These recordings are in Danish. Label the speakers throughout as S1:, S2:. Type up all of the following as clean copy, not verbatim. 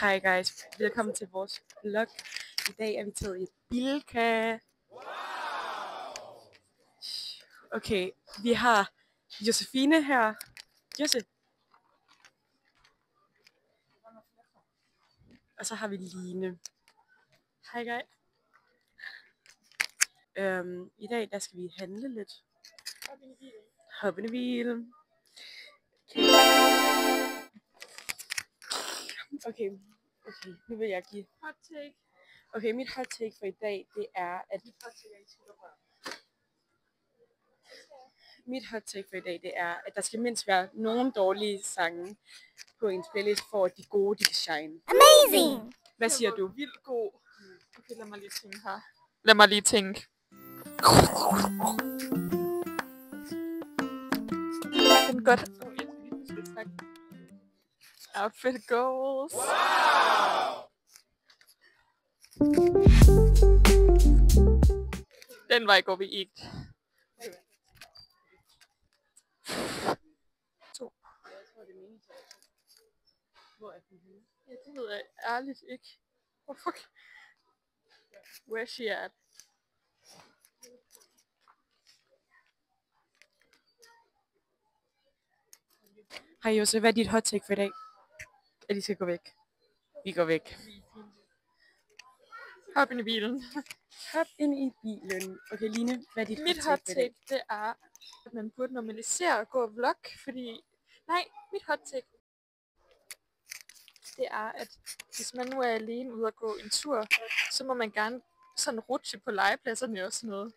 S1: Hej guys, velkommen til vores vlog. I dag er vi taget i Bilka. Okay, vi har Josefine her. Jose. Og så har vi Line. Hej guys. I dag der skal vi handle lidt. Hop ind i bilen. Okay, nu vil jeg give hot take. Okay, mit hot take for i dag, det er, at der skal mindst være nogle dårlige sange på en playlist, for at de gode, de kan shine.
S2: Amazing!
S1: Hvad siger du?
S3: Vildt god. Okay, lad mig lige tænke her. Lad mig lige tænke. Den godt. Outfit goals. Wow! Den vej går vi ikke.
S1: Hvor er den henne?
S3: Ja, det ved jeg ærligt ikke. Oh, fuck. Where she at?
S1: Hej Jose, hvad er dit hot take for i dag? At de skal gå væk. Vi går væk.
S3: Hop ind i bilen.
S1: Hop ind i bilen. Okay, Line, hvad er dit
S3: Mit hot take, det er, at man burde normalisere at gå vlog, fordi... Nej, mit hot take, det er, at hvis man nu er alene ude at gå en tur, så må man gerne sådan rutsche på legepladserne og sådan noget.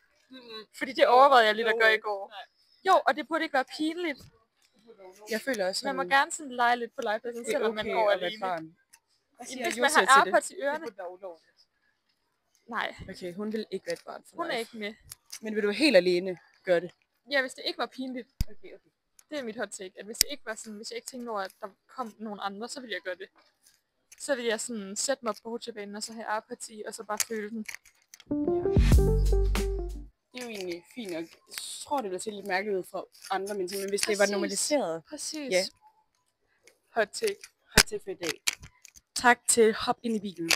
S3: Fordi det overvejede jeg lidt at gøre i går. Jo, og det burde ikke være pinligt.
S1: Jeg føler også,
S3: Man må gerne sådan lege lidt på legepladsen, selvom man går alene. Hvis man har AirPods i ørerne. Nej.
S1: Okay, hun vil ikke være et barn for
S3: Hun er ikke med.
S1: Men vil du helt alene gøre det?
S3: Ja, hvis det ikke var pinligt.
S1: Okay.
S3: Det er mit hot take, at hvis det ikke var sådan, hvis jeg ikke tænkte over, at der kom nogen andre, så ville jeg gøre det. Så ville jeg sådan sætte mig på rutsjebanen, og så have AirPods i, og så bare føle den.
S1: Ja. Det er jo egentlig fint, og jeg tror, det ville se lidt mærkeligt ud for andre mennesker, men hvis det var normaliseret.
S3: Præcis.
S1: Ja.
S3: Hot take.
S1: Hot take for i dag. Tak til Hop ind i bilen.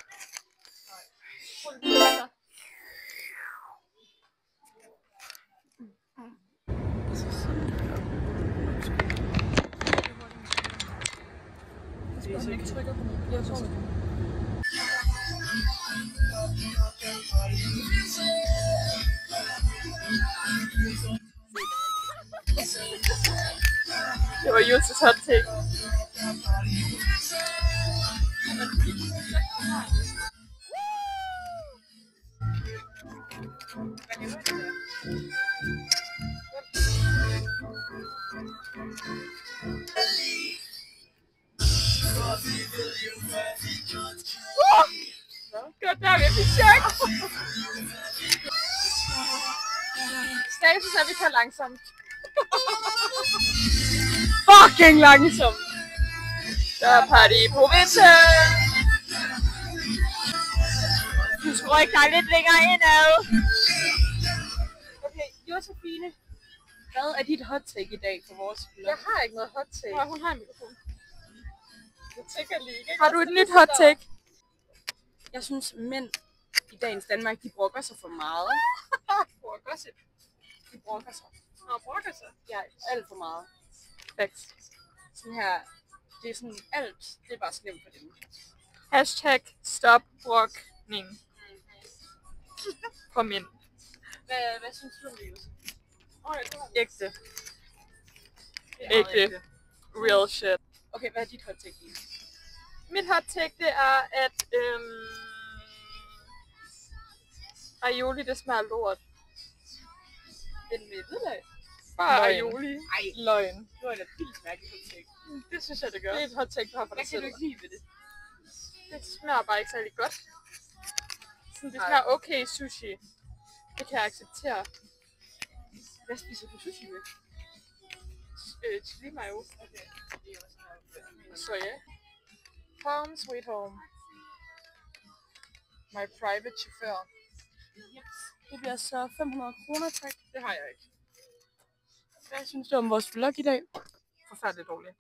S3: Det var Jusses hot take. Godt der, vi fik chok. Status er, vi kan langsomt.
S1: Fucking langsomt!
S3: Der er party i provinsen.
S2: Du skal rykke dig lidt længere indad.
S1: Okay, Josefine. Hvad er dit hot take i dag for vores vlog?
S3: Jeg har ikke noget hot take.
S1: Nej, hun har en mikrofon.
S3: Jeg tænker lige, ikke? Har du et nyt hot take?
S1: Jeg synes, mænd i dagens Danmark, de brokker sig for meget.
S3: Brokker sig.
S1: De brokker sig.
S3: Nå, brokker sig.
S1: Ja, alt for meget.
S3: Facts.
S1: Sådan her, det er sådan alt, det er bare slemt for dem.
S3: Hashtag stop brokning. For mænd.
S1: Hvad synes du om det, Josef?
S3: Ægte. Ægte. Real shit.
S1: Okay, hvad er dit hot take?
S3: Mit hot take, det er, at aioli, det smager lort.
S1: Den med hvidløg?
S3: Bare
S1: Løgn.
S3: aioli.
S1: Ej,
S3: Løgn.
S1: det var da vildt mærkeligt hot take.
S3: Det synes jeg, det gør. Det er et hot take, du har for dig
S1: Hvad kan
S3: selv.
S1: du ikke lide ved det?
S3: Det smager bare ikke særlig godt. Sådan, det smager okay sushi. Det kan jeg acceptere.
S1: Hvad spiser du sushi med?
S3: Chili mayo.
S1: Okay.
S3: Så ja. Home sweet home. My private chauffeur.
S1: Det bliver så 500 kroner, tak.
S3: Det har jeg ikke.
S1: Hvad synes du om vores vlog i dag?
S3: Forfærdeligt dårligt.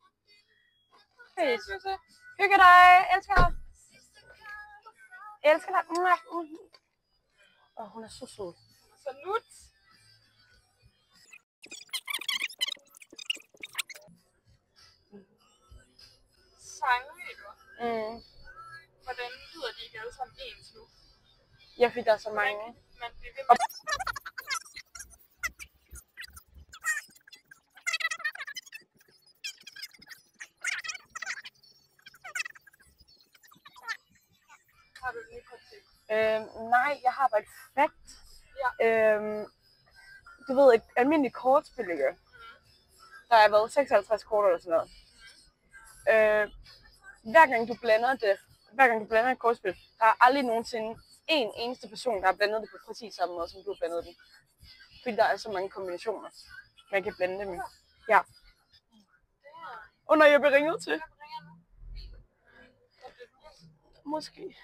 S1: Hey,
S3: Hygge dig. Elsker dig.
S1: Jeg elsker dig. Hun er så sød.
S3: Så nut. Sange, du. Hvordan lyder de ikke alle sammen ens nu?
S1: Ja, fordi der er så mange.
S3: Man bliver ved med. Har du et nyt koncept?
S1: Nej, jeg har bare et fact.
S3: Ja.
S1: Du ved, et almindeligt kortspil, ikke? Der har været 56 kort eller sådan noget. Hver gang du blander et kortspil, der er aldrig nogensinde en eneste person, der har blandet det på præcis samme måde, som du har blandet det. Fordi der er så mange kombinationer, man kan blande dem i. Ja. Når jeg bliver ringet til. Måske.